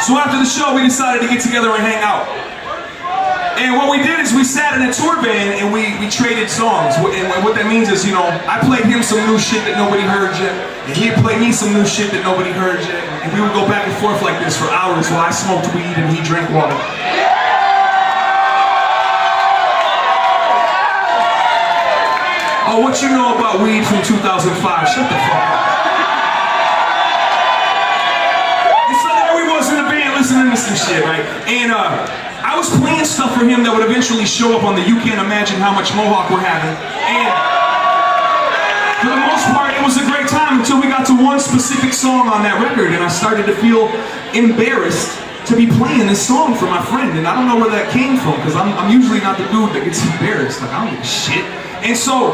So after the show, we decided to get together and hang out. And what we did is we sat in a tour van and we traded songs. And what that means is, you know, I played him some new shit that nobody heard yet, and he'd play me some new shit that nobody heard yet. And we would go back and forth like this for hours while I smoked weed and he drank water. Oh, what you know about weed from 2005? Shut the fuck up. And so there we was in the band listening to some shit, right? And I was playing stuff for him that would eventually show up on the You Can't Imagine How Much Mohawk We're Having. And for the most part, it was a great time until we got to one specific song on that record, and I started to feel embarrassed to be playing this song for my friend. And I don't know where that came from, because I'm usually not the dude that gets embarrassed. Like, I don't give a shit. And so,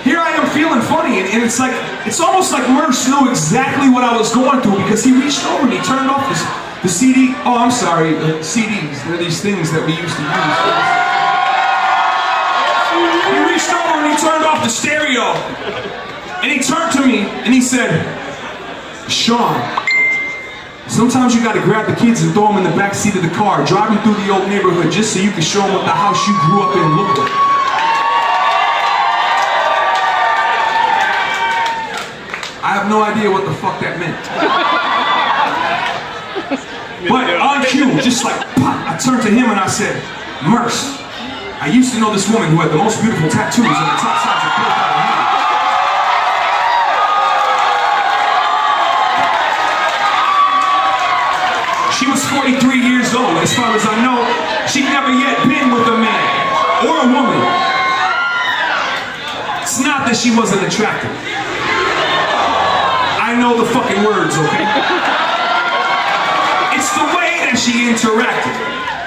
here I am feeling funny, and it's like, it's almost like Merce knew exactly what I was going through, because he reached over and he turned off the CD, oh I'm sorry, CDs, they're these things that we used to use. He reached over and he turned off the stereo, and he turned to me and he said, Sean, sometimes you gotta grab the kids and throw them in the back seat of the car, driving through the old neighborhood just so you can show them what the house you grew up in looked like. I have no idea what the fuck that meant. But on cue, just like pop, I turned to him and I said, Merce, I used to know this woman who had the most beautiful tattoos on the top sides of both of her head. She was 43 years old. As far as I know, she'd never yet been with a man or a woman. It's not that she wasn't attractive. I know the fucking words, okay? It's the way that she interacted.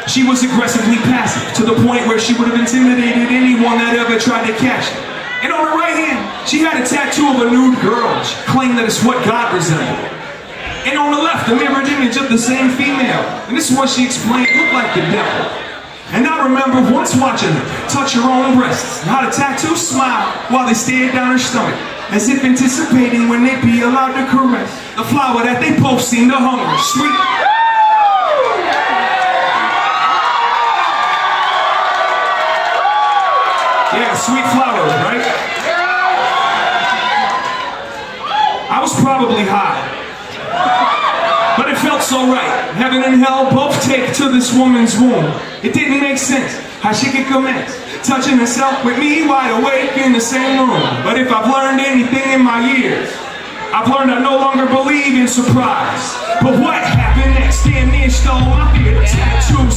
She was aggressively passive, to the point where she would have intimidated anyone that ever tried to catch her. And on her right hand, she had a tattoo of a nude girl. She claimed that it's what God resembled. And on the left, a mirrored image of the same female. And this is what she explained looked like the devil. And I remember once watching her touch her own breasts, and how the tattoo smiled while they stared down her stomach, as if anticipating when they'd be allowed to caress the flower that they both seemed to hunger. Sweet. Yeah, sweet flower, right? I was probably high, but it felt so right. Heaven and hell both take to this woman's womb. It didn't make sense how she could commence touching herself with me wide awake in the same room. But if I've learned anything in my years, I've learned I no longer believe in surprise. But what happened next damn near stole my fear. The tattoos